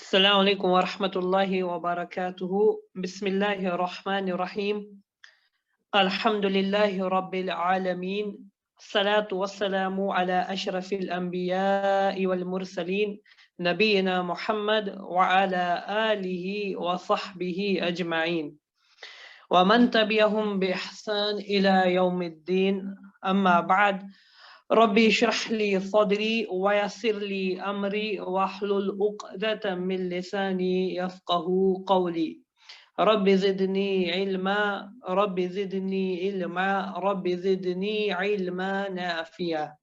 السلام عليكم ورحمة الله وبركاته. بسم الله الرحمن الرحيم. الحمد لله رب العالمين. الصلاة والسلام على أشرف الأنبياء والمرسلين نبينا محمد وعلى آله وصحبه أجمعين ومن تبعهم بإحسان إلى يوم الدين. أما بعد، ربي اشرح لي صدري ويسر لي أمري واحلل عقدة من لساني يفقه قولي. رب زدني علما، رب زدني علما، رب زدني علما نافعا.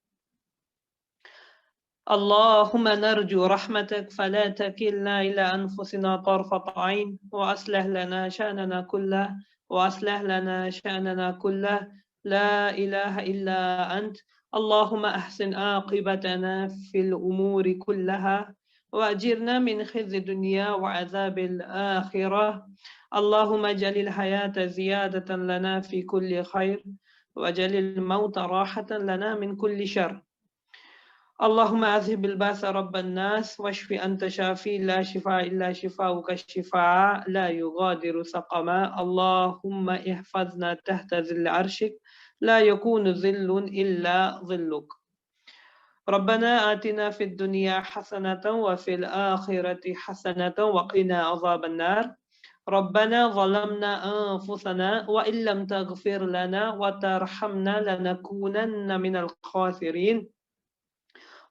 اللهم نرجو رحمتك فلا تكلنا إلى أنفسنا طرفة عين، وأصلح لنا شأننا كله، وأصلح لنا شأننا كله، لا إله إلا أنت. اللهم أحسن عاقبتنا في الأمور كلها، وأجرنا من خزي الدنيا وعذاب الآخرة. اللهم اجعل الحياة زيادة لنا في كل خير، واجعل الموت راحة لنا من كل شر. اللهم أذهب الباس رب الناس واشف أنت شافي لا شفاء إلا شفاؤك الشفاء لا يغادر سقما. اللهم احفظنا تحت ظل عرشك لا يكون ظل إلا ظلك. ربنا آتنا في الدنيا حسنة وفي الآخرة حسنة وقنا عذاب النار. ربنا ظلمنا أنفسنا وإن لم تغفر لنا وترحمنا لنكونن من الخاسرين.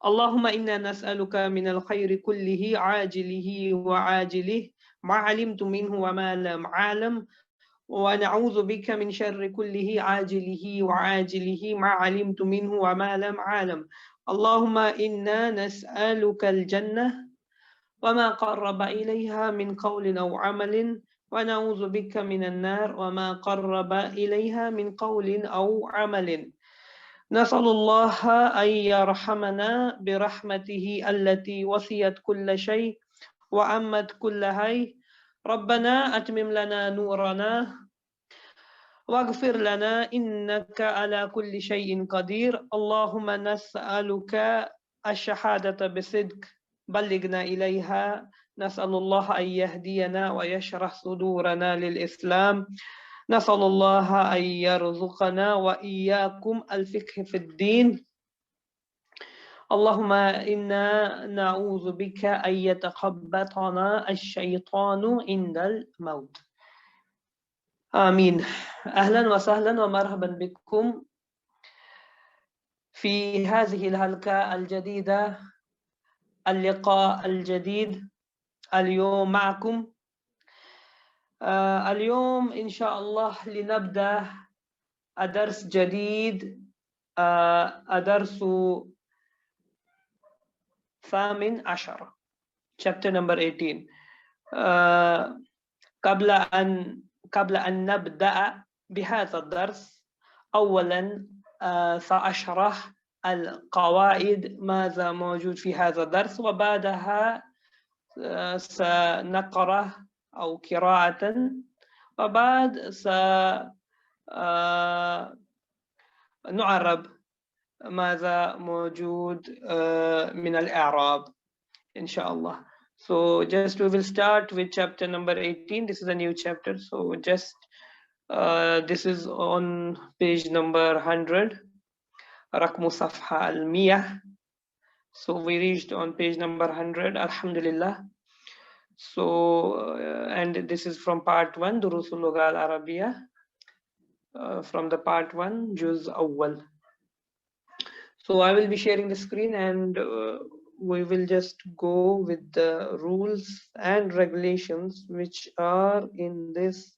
اللهم إنا نسألك من الخير كله عاجله وعاجله ما علمت منه وما لم أعلم، ونعوذ بك من شر كله عاجله وعاجله ما علمت منه وما لم أعلم. اللهم إنا نسألك الجنة وما قرب إليها من قول أو عمل، ونعوذ بك من النار وما قرب إليها من قول أو عمل. نسأل الله أن يرحمنا برحمته التي وسعت كل شيء وعمت كل شيء. ربنا أتمم لنا نورنا واغفر لنا إنك على كل شيء قدير. اللهم نسألك الشهادة بصدق بلغنا إليها. نسأل الله أن يهدينا ويشرح صدورنا للإسلام. نسأل الله أن يرزقنا وإياكم الفقه في الدين. اللهم إنا نعوذ بك أن يتخبطنا الشيطان عند الموت. آمين. أهلا وسهلا ومرحبا بكم في هذه الحلقة الجديدة، اللقاء الجديد. اليوم معكم اليوم إن شاء الله لنبدأ درس جديد، درس 18 chapter number 18. قبل أن نبدأ بهذا الدرس، أولا سأشرح القواعد ماذا موجود في هذا الدرس، وبعدها سنقرأ أو قراءة، وبعد سنعرب ماذا موجود من الإعراب إن شاء الله. So just we will start with chapter number 18. This is a new chapter. So just this is on page number 100. رقم صفحة 100. So we reached on page number 100. Alhamdulillah. So and this is from part 1, دروس اللغة العربية, from the part 1, جزء أول. So I will be sharing the screen, and we will just go with the rules and regulations which are in this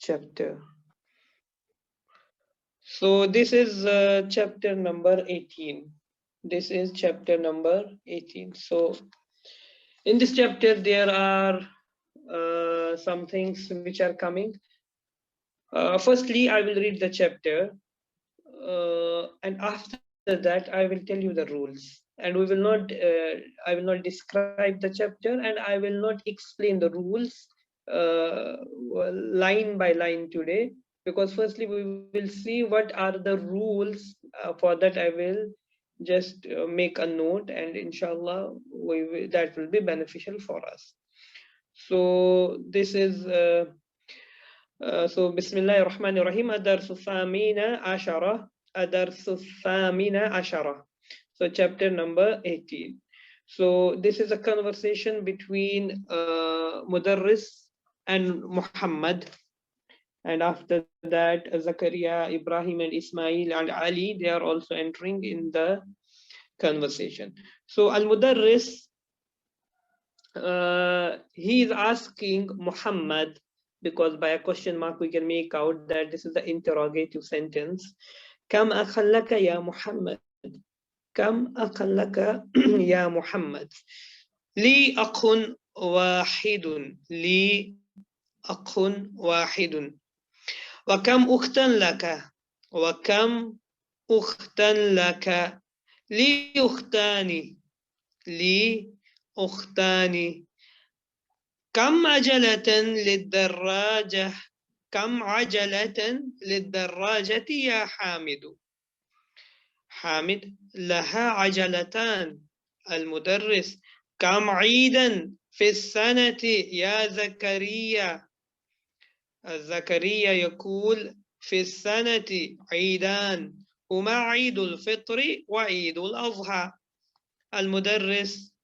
chapter. So this is chapter number 18. This is chapter number 18. So in this chapter there are some things which are coming. Firstly, I will read the chapter, and after that I will tell you the rules, and we will not I will not describe the chapter, and I will not explain the rules line by line today, because firstly we will see what are the rules. For that I will just make a note, and inshallah that will be beneficial for us. So this is so Bismillahir Rahmanir Rahim. Adarsu Thamina Ashara. Adarsu Thamina Ashara. So chapter number 18. So this is a conversation between Mudarris and Muhammad. And after that, Zakaria, Ibrahim, and Ismail and Ali, they are also entering in the conversation. So Al-Mudarris, he is asking Muhammad, because by a question mark we can make out that this is the interrogative sentence. Kam akhallaka ya Muhammad? Kam akhallaka ya Muhammad? Li akhun wahidun. Li akhun wahidun. Wa kam ukhtan laka? Wa kam ukhtan laka? Li ukhtani. Li ukhtani. كم عجلة للدراجة كم عجلة للدراجة يا حامد حامد لها عجلتان المدرس كم عيدا في السنة يا زكريا زكريا يقول في السنة عيدان هما عيد الفطر وعيد الأضحى المدرس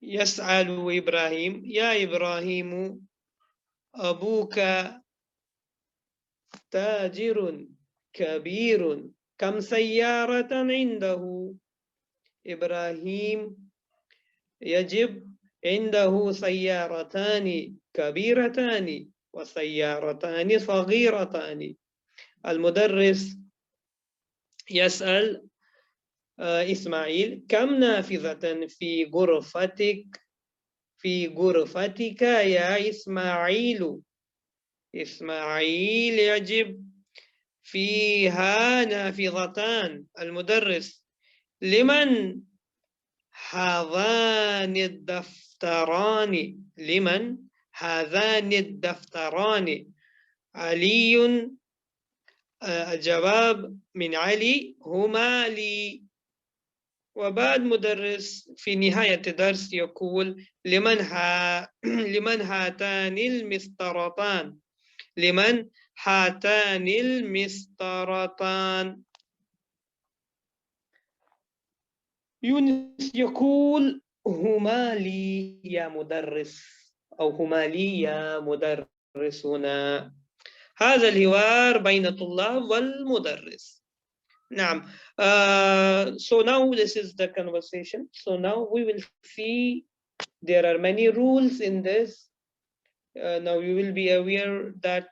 يسأل إبراهيم يا إبراهيم أبوك تاجر كبير كم سيارة عنده إبراهيم يجب عنده سيارتان كبيرتان وسيارتان صغيرتان المدرس يسأل إسماعيل كم نافذة في غرفتك يا إسماعيل إسماعيل يجب فيها نافذتان المدرس لمن هذان الدفتران لمن هذان الدفتران علي الجواب من علي هما لي وبعد مدرس في نهاية الدرس يقول لمن هاتان المسطرتان لمن هاتان المسطرتان يونس يقول هما لي يا مدرس أو هما لي يا مدرسنا هذا الحوار بين الطلاب والمدرس نعم. So now this is the conversation. So now we will see there are many rules in this. Now you will be aware that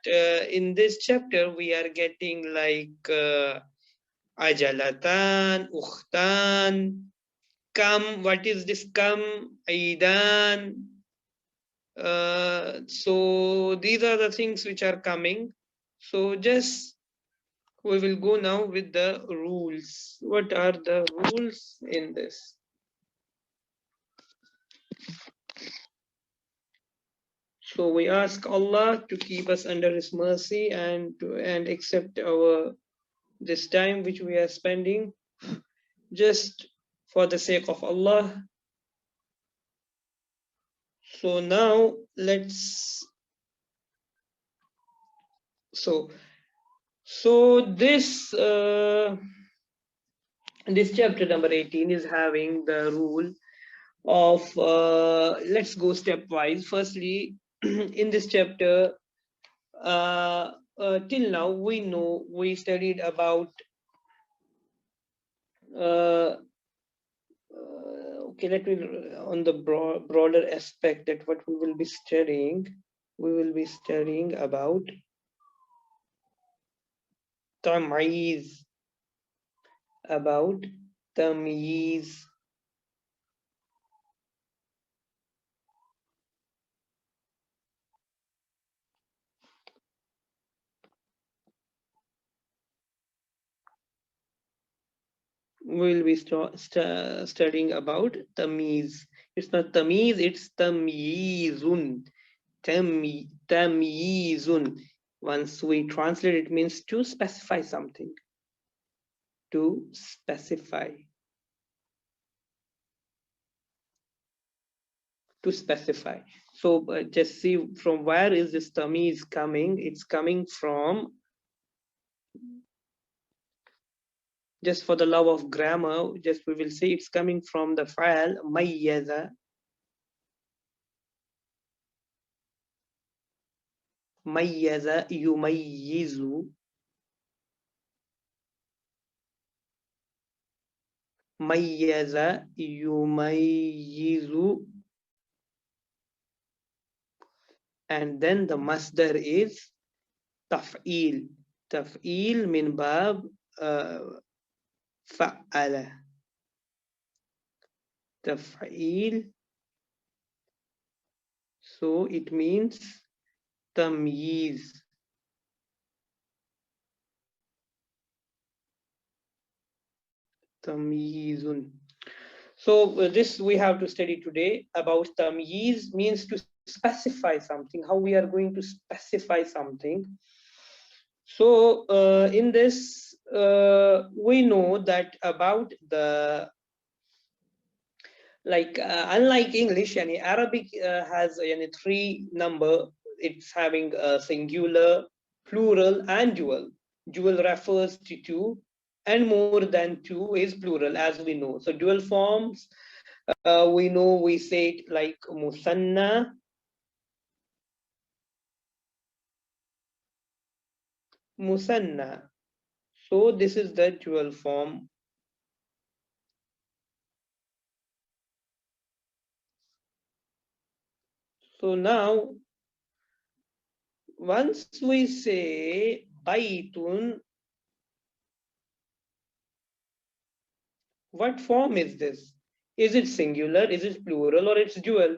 in this chapter we are getting like ajalatan, ukhtan, kam. What is this kam? Aidan. So these are the things which are coming. So just we will go now with the rules. What are the rules in this? So we ask Allah to keep us under His mercy and accept our this time which we are spending just for the sake of Allah. So now let's this this chapter number 18 is having the rule of let's go stepwise. Firstly, in this chapter till now we studied about okay, let me on the broader aspect that what we will be studying about tamyiz, about tamyiz. We will be studying about tamyiz. It's not tamiz, it's tamyizun. Tamyizun. Once we translate, it means to specify something. to specify. To specify. So just see from where is this tamiz coming. It's coming from, just for the love of grammar, just we will say it's coming from the file mayyaza. Mayyaza yumayyizu. Mayyaza yumayyizu. And then the masdar is taf'il. Taf'il min bab fa'ala. Taf'il. So it means tamyiz. Tamyizun. So this we have to study today about tamyiz, means to specify something, how we are going to specify something. So in this we know that about the, like unlike English, and Arabic has 3 number. It's having a singular, plural, and dual. Dual refers to 2, and more than 2 is plural, as we know. So dual forms, we know we say it like musanna, musanna. So this is the dual form. So now, once we say baitun, what form is this? Is it singular, is it plural, or it's dual?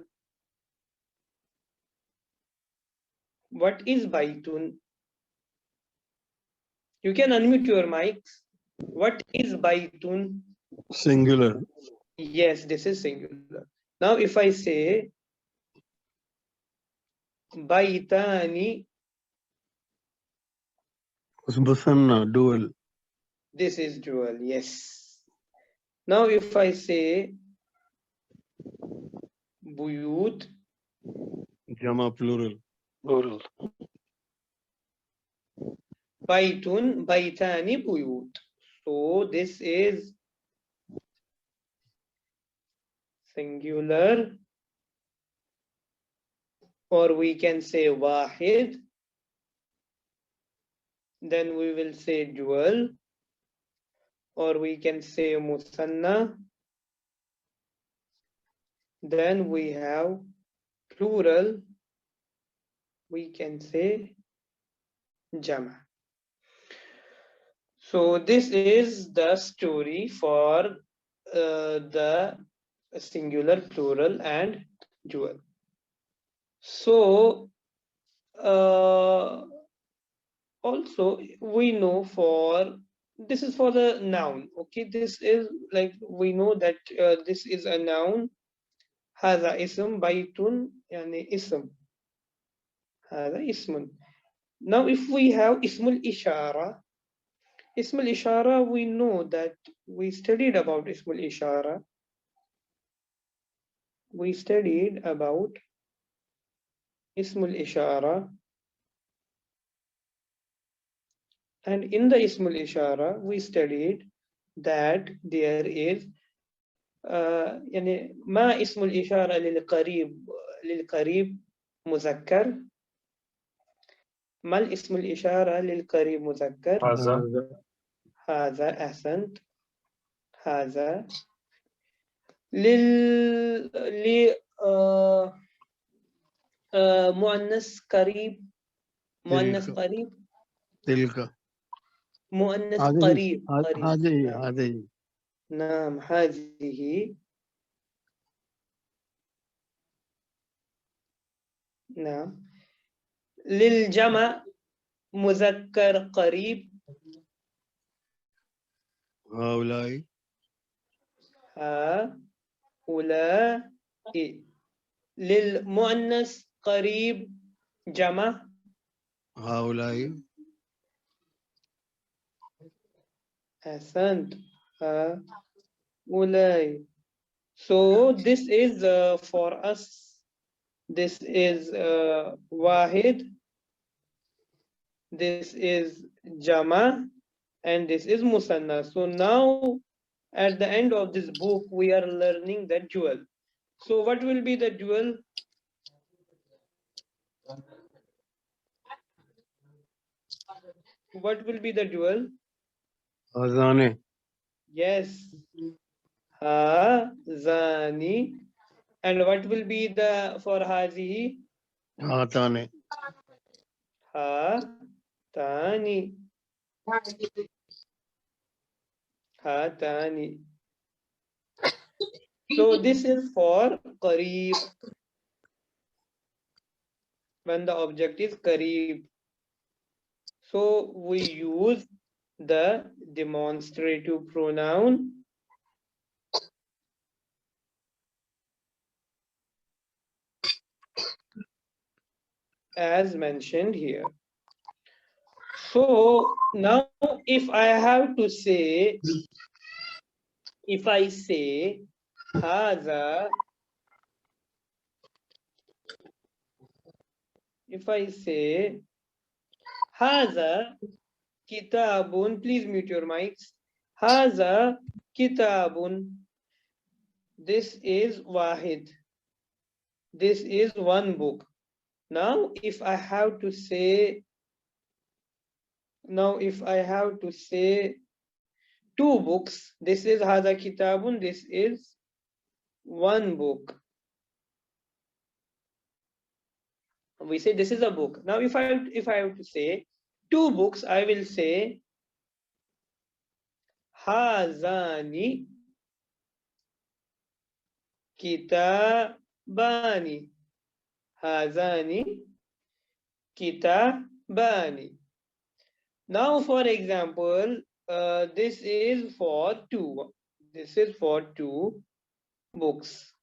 What is baitun? You can unmute your mics. What is baitun? Singular. Yes, this is singular. Now if I say baitani, Musanna, dual. this is dual, yes. Now if I say buyut, Jama, plural. Plural. baitun, baitani, buyut. So this is singular, or we can say wahid. Then we will say dual, or we can say musanna. Then we have plural, we can say jama. So this is the story for the singular, plural, and dual. So also we know for, this is for the noun. Okay, this is like, we know that this is a noun. هذا اسم بيت, يعني اسم. هذا اسم. Now if we have ismul ishara, ismul ishara, we know that we studied about ismul ishara. We studied about ismul ishara, and in the ismul ishara we studied that there is يعني ما اسم الإشارة للقريب مذكر. ما الاسم الإشارة للقريب مذكر؟ هذا. أحسنت. هذا. مؤنث قريب. مؤنث قريب. تلك. مؤنث قريب. هذه. نعم هذه. نعم. للجمع مذكر قريب. هؤلاء. هؤلاء. للمؤنث قريب جمع. هؤلاء. Ahsant. Ulai. So this is for us. This is Wahid. This is Jama. And this is Musanna. So now at the end of this book, we are learning the dual. So what will be the dual? What will be the dual? Azane. Yes. Zani. And what will be the for hazihi? Hatane. Tani. Tani. So this is for qareeb. When the object is qareeb. So we use the demonstrative pronoun as mentioned here. So now if I have to say, if I say haza, if I say haza kitabun, please mute your mics. Haza kitabun. This is wahid. This is one book. Now if I have to say, two books, this is haza kitabun, this is one book. We say this is a book. Now if I have to say two books, I will say hazani kitabani. Hazani kitabani. Now for example, this is for two. This is for two books.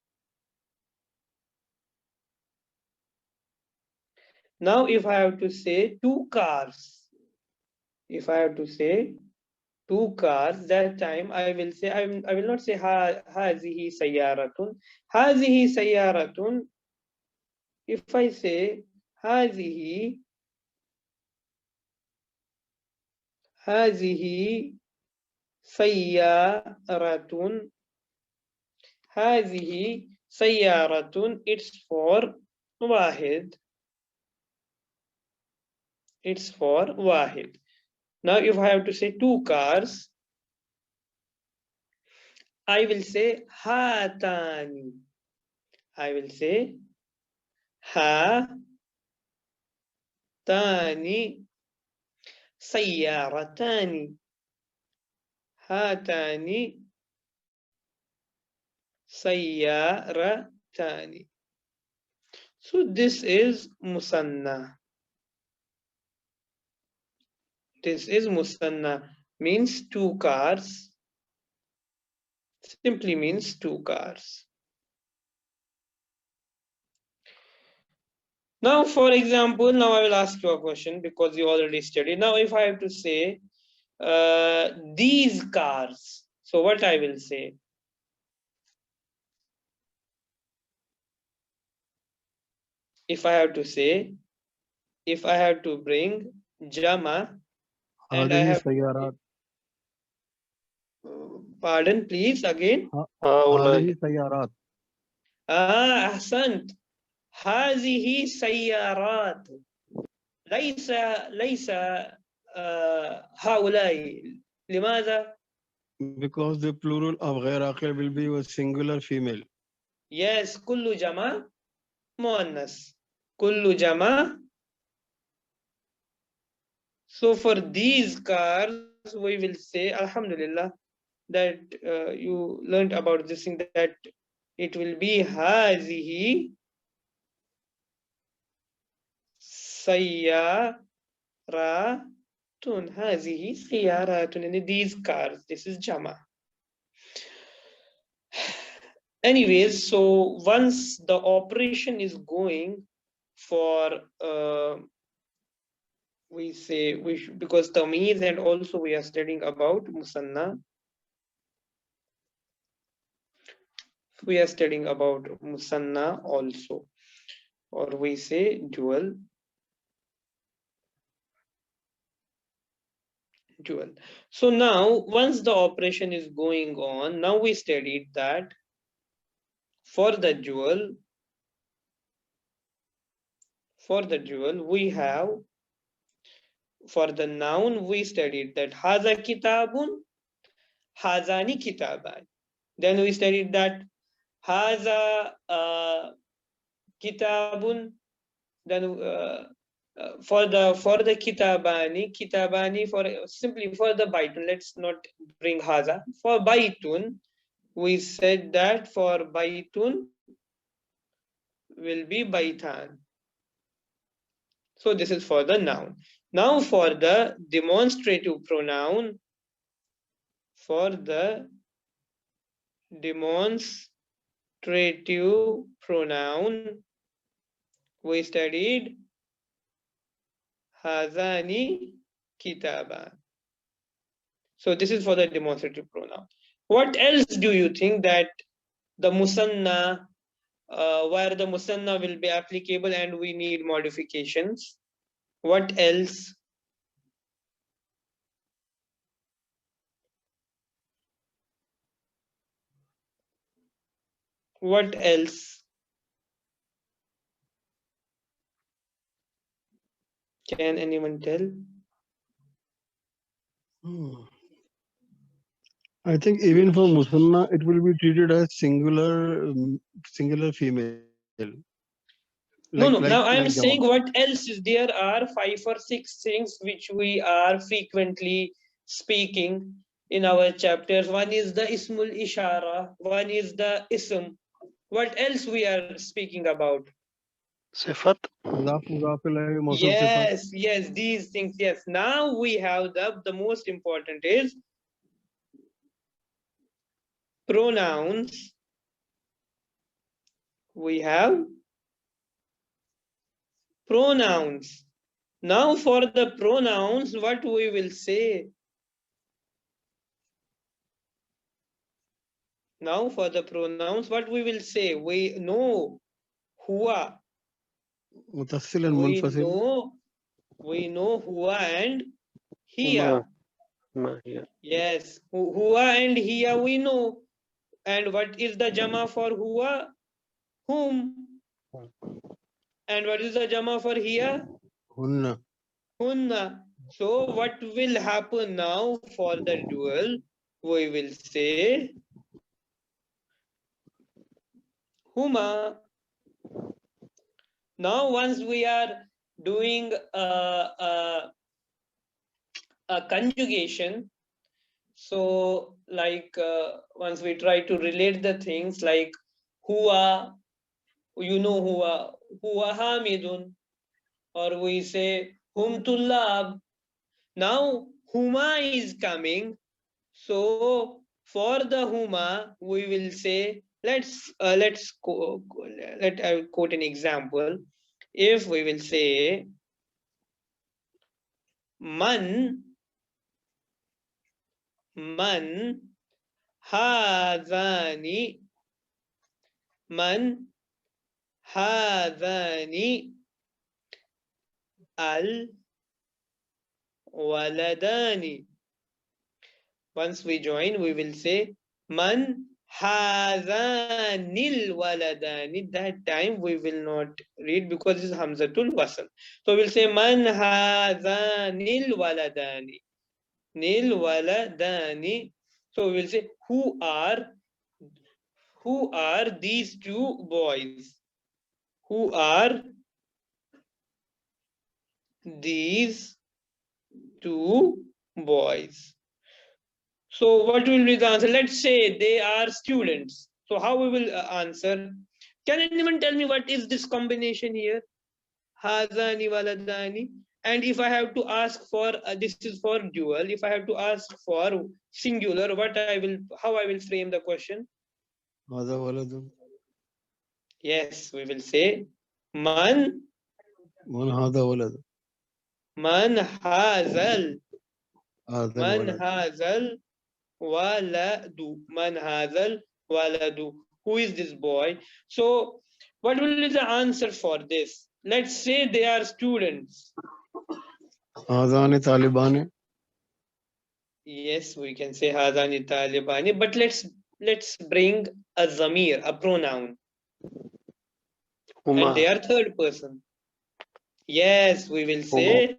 Now if I have to say two cars, if I have to say two cars, that time I will say, I will not say hazihi sayyaratun. Hazihi sayyaratun. If I say hazihi sayyaratun, hazihi sayyaratun, it's for wahid. It's for wahid. Now if I have to say two cars, I will say hatani. I will say hatani sayyaratani. Hatani sayyaratani. So this is musanna. This is musanna, means two cars. Simply means two cars. Now, for example, now I will ask you a question because you already studied. Now, if I have to say these cars, so what I will say? If I have to say, if I have to bring jama, and I have sayyarat. Pardon, please, again. Hadihi sayyarat. Ahsant. هذه سيارات. ليس هؤلاء. لماذا? Because the plural of غير عاقل will be a singular female. Yes, كل جمع مؤنث. كل جمع. So for these cars, we will say, Alhamdulillah, that you learned about this thing, that it will be هذه سيارات. هذه سيارات. And these cars, this is jama. Anyways, so once the operation is going for we say we should, because tamiz, and also we are studying about musanna. We are studying about musanna also, or we say dual. So now, once the operation is going on, now we studied that for the dual, we have, for the noun, we studied that haza kitabun, hazani kitaban. Then we studied that haza kitabun. Then for the kitabani, for simply for the baitun. Let's not bring haza. For baitun, we said that for baitun will be baitan. So this is for the noun. Now for the demonstrative pronoun, for the demonstrative pronoun, we studied hazani kitaban. So this is for the demonstrative pronoun. What else do you think that the musanna, where the musanna will be applicable and we need modifications? What else? What else? Can anyone tell? I think even for Musanna, it will be treated as singular female. No. Now I am Jama. saying what else is there are 5 or 6 things which we are frequently speaking in our chapters. One is the ismul ishara, one is the ism. What else we are speaking about? Sifat. Mudaf ilayhi, mawsuf sifat. Yes, these things. Yes. Now we have the most important is pronouns. We have pronouns. Now for the pronouns, what we will say? Now for the pronouns, what we will say? We know huwa. Mutassil and munfasil. We know huwa and hiya. Yeah. Yes, huwa and hiya we know. And what is the jama for huwa? Whom. And what is the jama for hiya? Hunna. Hunna. So what will happen now for the dual? We will say huma. Now once we are doing a conjugation, so like once we try to relate the things like huwa, you know huwa hamidun, or we say hum tullab. Now huma is coming, so for the huma we will say, let I quote an example. If we will say man hadhani, man hadhani al waladani. Once we join, we will say man hadhanil waladani. That time we will not read because it's hamzatul wasl. So we'll say man hadhanil waladani. Nil waladani. So we will say who are these 2 boys? Who are these 2 boys? So what will be the answer? Let's say they are students. So how we will answer? Can anyone tell me what is this combination here? Hazani waladani. And if I have to ask for this is for dual. If I have to ask for singular, how I will frame the question? Hada waladun. Yes, we will say man Man hada walad. Man hazal. هذا Man الولد. hazal waladu. Man hazal waladu. Who is this boy? So, what will be the answer for this? Let's say they are students. هذان طالبان. Yes, we can say Hazani Talibani, but let's bring a zamir, a pronoun, and they Huma. are third person. Yes, we will say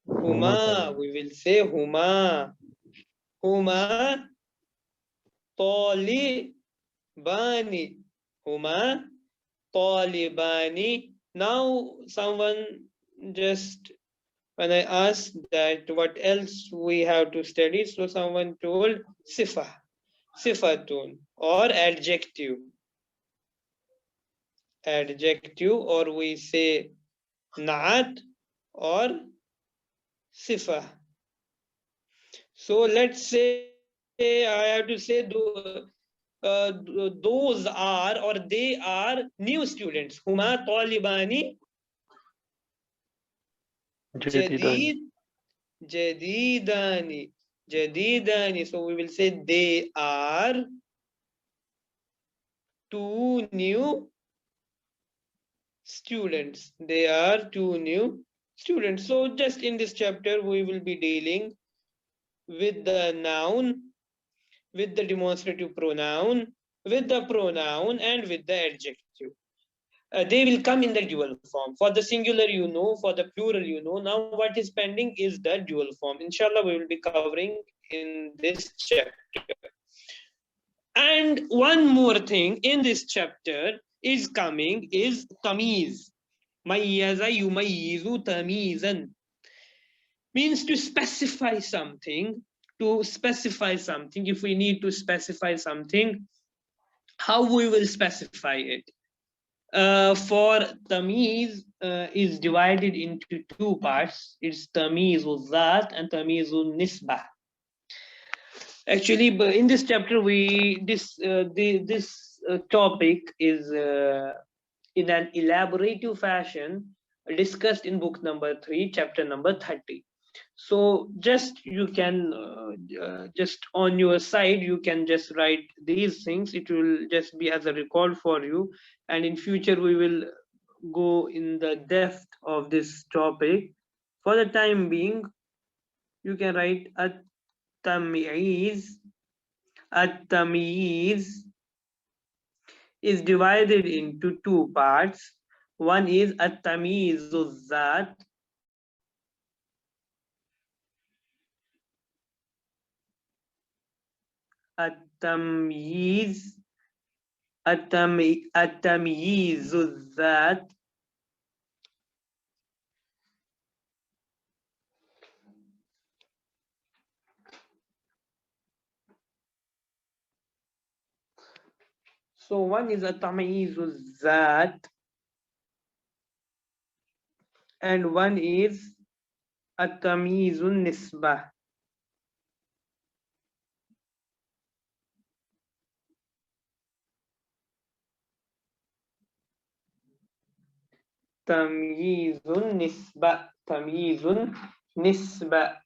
huma. We will say huma. Huma talibani. Huma talibani. Now someone just, when I asked that what else we have to study, so someone told sifa, sifatun, or adjective. Adjective, or we say naat or sifa. So let's say I have to say those are, or they are new students. Huma talibani Jadidani. jadidani. Jadidani. So we will say they are two new students. They are two new students. So just in this chapter, we will be dealing with the noun, with the demonstrative pronoun, with the pronoun, and with the adjective. They will come in the dual form. For the singular, you know, for the plural, you know. Now, what is pending is the dual form. Inshallah, we will be covering in this chapter. And one more thing in this chapter is coming is tamiz. Mayyaza yumayyizu tamizan. Means to specify something. To specify something, if we need to specify something, how we will specify it? For tamiz is divided into two parts. It's tamizul zat and tamizul nisbah. Actually, in this chapter, this topic is in an elaborative fashion discussed in book number 3, chapter number 30. So just you can just on your side, you can just write these things. It will just be as a record for you, and in future we will go in the depth of this topic. For the time being, you can write at-tamyiz. At-tamyiz is divided into two parts. One is at-tamyizuz zat. التمييز التمييز الذات So one is التمييز الذات and one is التمييز النسبة. تمييز النسبة. تمييز النسبة.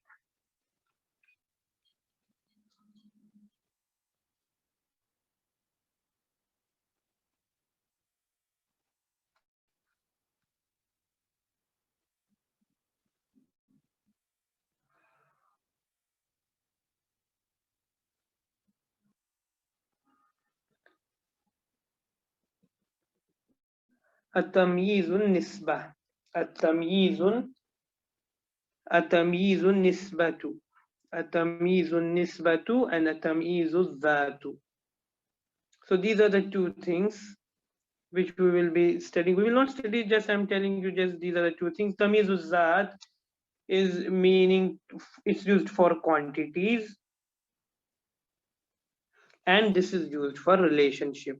التمييز النسبة. التمييز التمييز النسبة. التمييز النسبة and التمييز الذات. So these are the two things which we will be studying. We will not study, just I'm telling you, just these are the two things. Tamyiz zat is meaning, it's used for quantities, and this is used for relationship.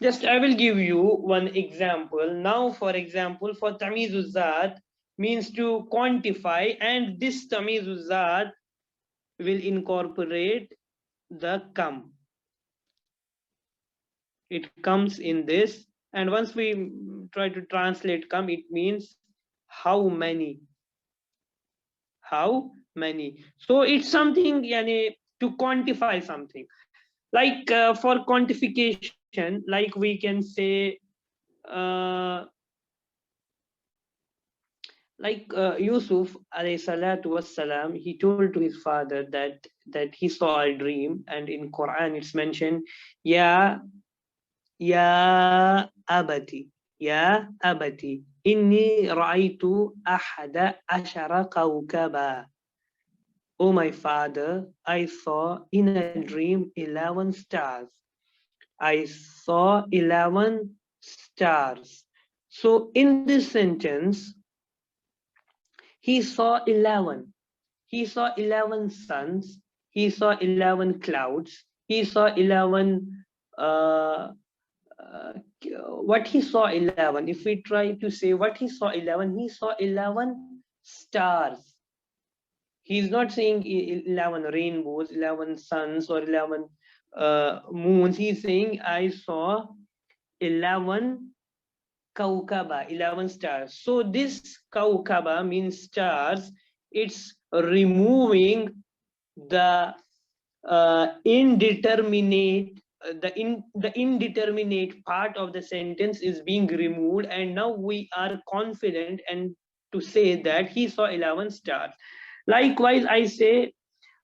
Just I will give you one example. Now, for example, for tamyiz zat means to quantify, and this tamyiz zat will incorporate the kam. It comes in this, And once we try to translate kam, it means how many. How many? So it's something yani, to quantify something. Like for quantification, like we can say uh, like Yusuf alayhi salatu wassalam, he told to his father that he saw a dream, and in Quran it's mentioned, ya abati, ya abati, inni ra'aytu ahada ashara kawkaba. Oh my father, I saw in a dream 11 stars. I saw 11 stars. So in this sentence, he saw 11. He saw 11 suns. He saw 11 clouds. He saw 11. Uh, uh, what he saw 11? If we try to say what he saw 11, he saw 11 stars. He's not saying 11 rainbows, 11 suns, or 11 moons. He's saying I saw 11 kaukaba, 11 stars. So this kaukaba means stars. It's removing the indeterminate, the indeterminate part of the sentence is being removed, and now we are confident and to say that he saw 11 stars. Likewise, I say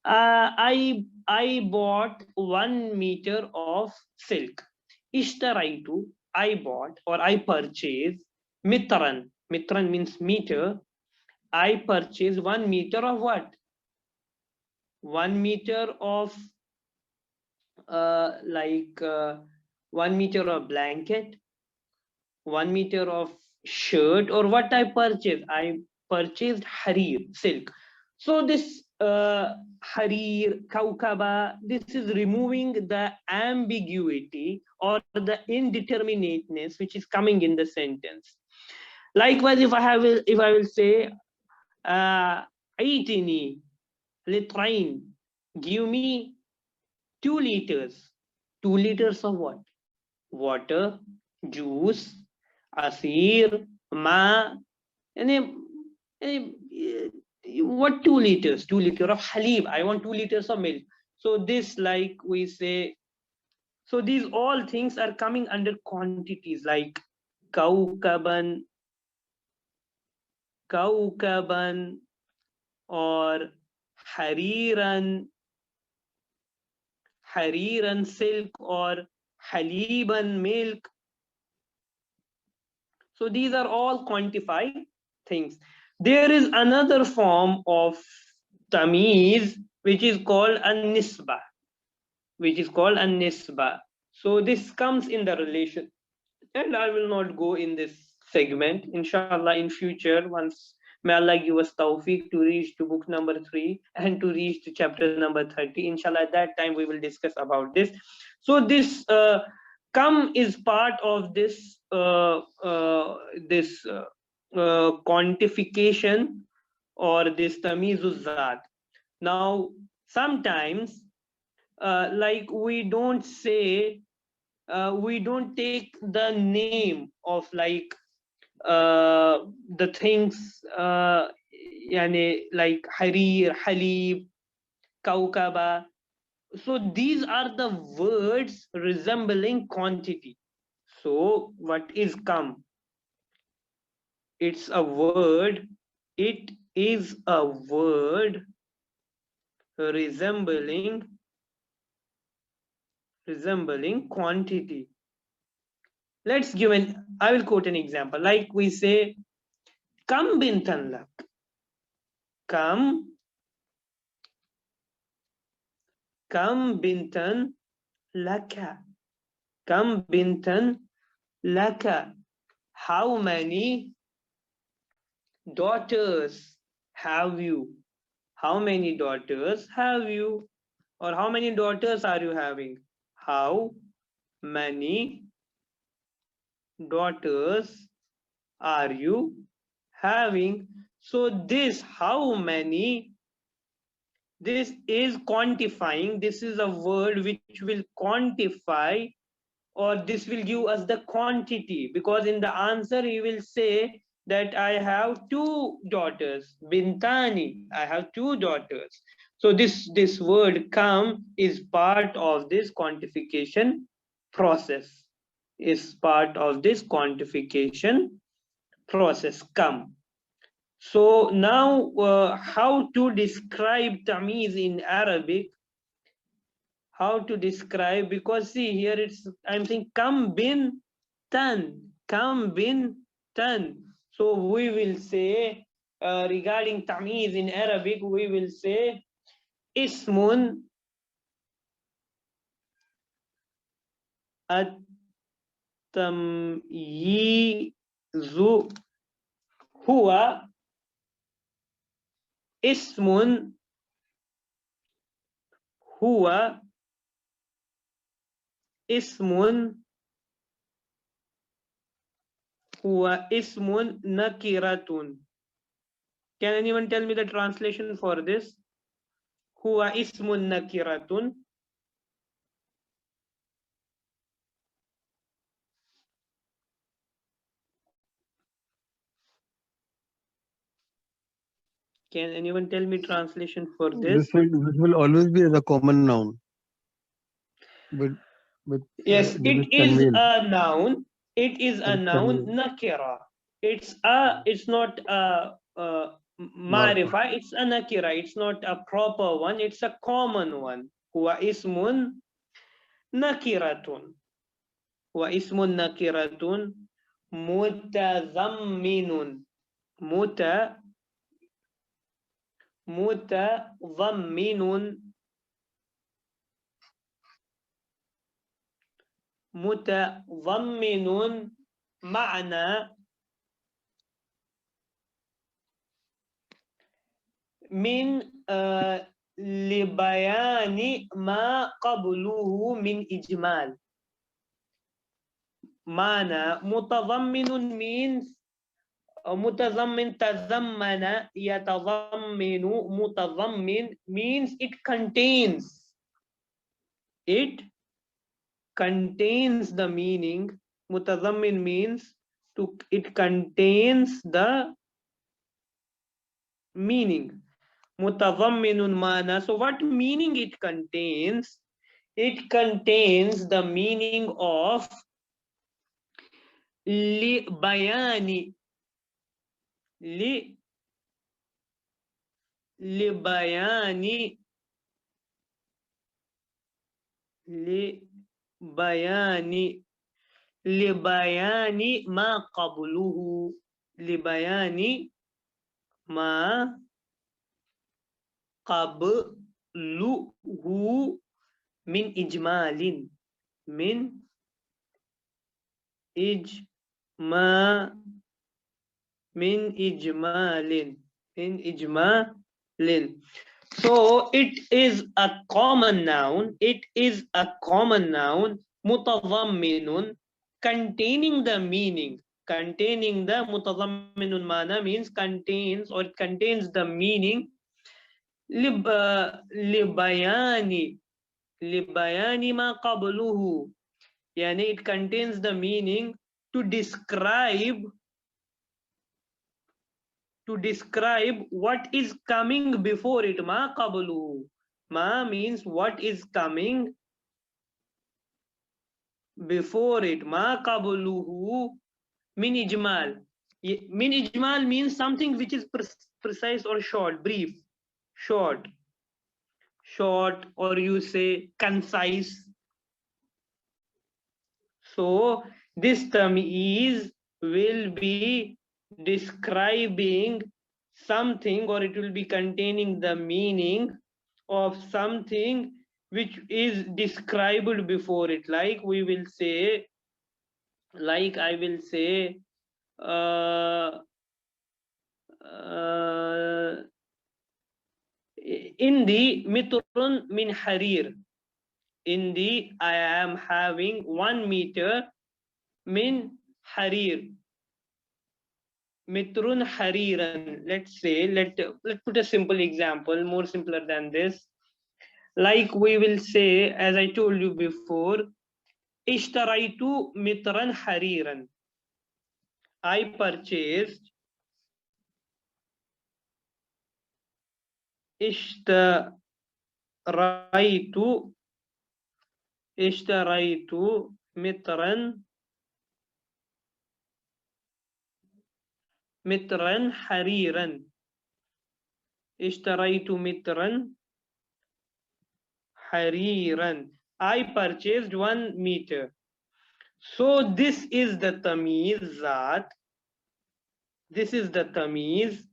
I bought 1 meter of silk. Ishtaraitu, I bought or I purchased. Mitran, mitran means meter. I purchased 1 meter of what? 1 meter of 1 meter of blanket, 1 meter of shirt, or what I purchased? I purchased harir, silk. So this harir, kaukaba, this is removing the ambiguity or the indeterminateness which is coming in the sentence. Likewise, if I will say, aitini litrain, give me 2 liters. 2 liters of what? Water, juice, asir, ma, and what 2 liters? 2 liters of halib. I want 2 liters of milk. So this, like we say, so these all things are coming under quantities like kaukaban, or hariran, silk, or haliban, milk. So these are all quantified things. There is another form of tamiz which is called an-nisba, So this comes in the relation, and I will not go in this segment. Inshallah, in future, once may Allah give us tawfiq to reach to book number 3 and to reach to chapter number 30. Inshallah, at that time we will discuss about this. So this come is part of this quantification or this tamizuz zat. Now, sometimes, like we don't say, we don't take the name of like the things, like harir, halib, kaukaba. So these are the words resembling quantity. So what is come? It's a word. It is a word resembling quantity. Let's give I will quote an example. Like we say, Kam bintan lak. Kam bintan laka. Kam bintan laka. How many daughters have you? How many daughters have you? Or how many daughters are you having? How many daughters are you having? So this how many, this is quantifying. This is a word which will quantify or this will give us the quantity, because in the answer he will say that I have 2 daughters, bintani, I have 2 daughters. So this word kam is part of this quantification process, is part of this quantification process, kam. So now how to describe tamiz in Arabic? How to describe, because see here it's, I'm saying kam bin tan, kam bin tan. So we will say regarding tamiz in Arabic, we will say ismun at-tamyizu huwa ismun huwa ismun huwa ismun nakiratun. Can anyone tell me the translation for this? Huwa ismun nakiratun. Can anyone tell me translation for this? This will always be as a common noun. With Yes, with it is conveyance. a noun. It is a With noun, conveyance. nakira. It's not a marifa, it's a nakira. It's not a proper one, it's a common one. Huwa ismun nakiratun. Huwa ismun nakiratun mutazamminun. Mutazamminun. متضمن معنى من لبيان ما قبله من إجمال. معنى متضمن means متضمن تضمن يتضمن متضمن means it contains the meaning. Mutazammin means it contains the meaning. Mutazamminun mana. So what meaning it contains? It contains the meaning of li bayani. Li bayani. Li bayani. Libayani ma qabluhu. Libayani ma qabluhu min ijmalin. Min ijmalin. So it is a common noun. It is a common noun. Mutadhamminun, containing the meaning. Containing the mutadhamminun mana means contains, or it contains the meaning. Libayani ma qabluhu. Yani it contains the meaning to describe what is coming before it. Ma qabluhu. Ma means what is coming before it. Ma qabluhu min ijmal. Min ijmal means something which is precise or short, brief, short, or you say concise. So this term will be describing something, or it will be containing the meaning of something which is described before it. Like we will say, like I will say, indi mitrun min harir. Indi, I am having 1 meter min harir. Mitrun hariran. Let's say, let's put a simple example, more simpler than this. Like we will say, as I told you before, Ishtaraitu mitran hariran. I purchased ishtaraitu mitran hariran. Ishtaraitu mitran hariran. I purchased 1 meter. So this is the tamiz zat. This is the tamiz,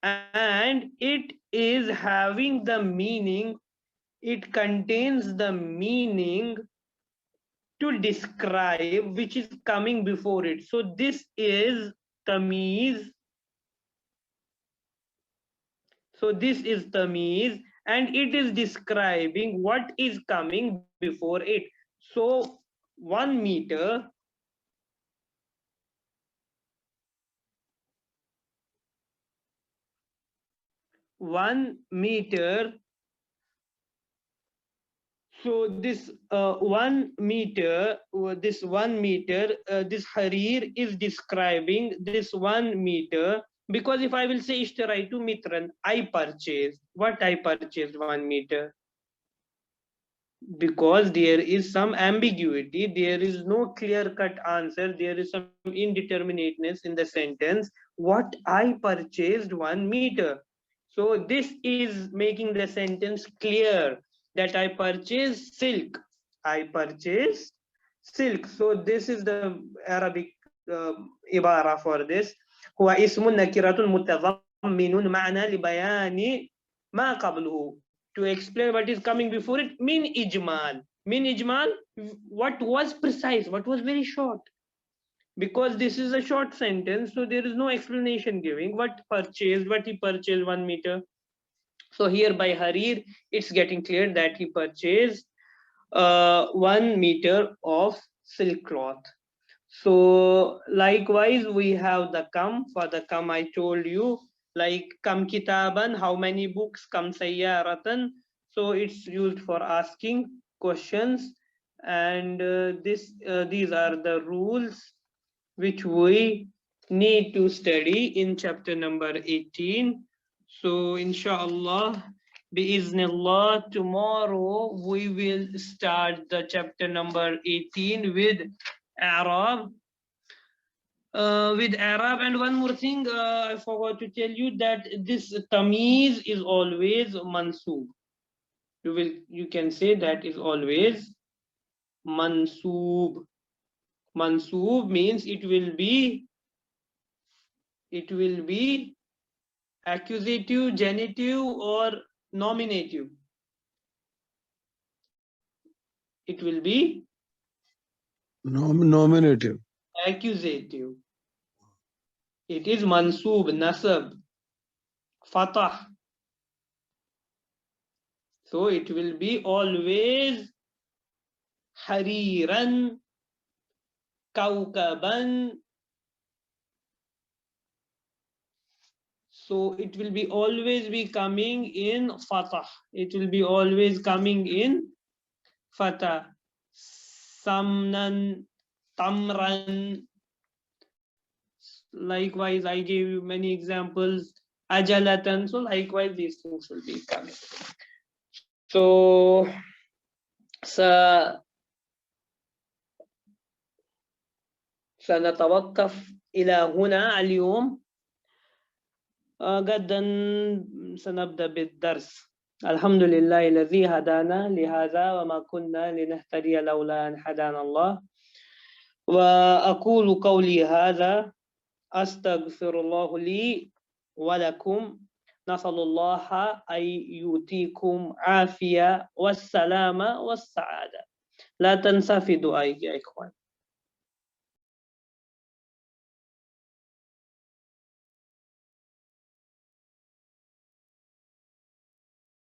and it is having the meaning. It contains the meaning to describe which is coming before it. So this is tamiz. So this is tamiz, and it is describing what is coming before it. So 1 meter, so this 1 meter, this harir is describing this 1 meter, because if I will say ishtaraitu mitran, I purchased. What I purchased 1 meter? Because there is some ambiguity, there is no clear-cut answer, there is some indeterminateness in the sentence. What I purchased 1 meter. So this is making the sentence clear that I purchased silk. I purchased silk. So this is the Arabic ibara for this. هو اسم نكرة متضمن معنى لبيان ما قبله. To explain what is coming before it, min ijmal. Min ijmal, what was precise, what was very short. Because this is a short sentence, so there is no explanation giving what he purchased 1 meter. So here by Harir, it's getting clear that he purchased 1 meter of silk cloth. So likewise, we have the kam. For the kam, I told you, like kam kitaban, how many books, kam sayyaratan. So it's used for asking questions, and these are the rules which we need to study in chapter number 18. So inshallah, biiznillah, tomorrow we will start the chapter number 18 with Arab. And one more thing, I forgot to tell you that this tamiz is always mansoob. You can say that is always mansoob. Mansoob means it will be accusative, genitive, or nominative. It will be nominative. Accusative. It is mansoob, nasab, fatah. So it will be always hariran, kawkaban. So it will be always be coming in fatah. It will be always coming in fatah. Samnan, tamran. Likewise, I gave you many examples. Ajalatan. So likewise, these things will be coming. So سنتوقف إلى هنا اليوم. غدا سنبدأ بالدرس. الحمد لله الذي هدانا لهذا وما كنا لنهتدي لولا أن هدانا الله. وأقول قولي هذا أستغفر الله لي ولكم. نسأل الله أن يؤتيكم عافية والسلامة والسعادة. لا تنسى في دعائك يا إخوان.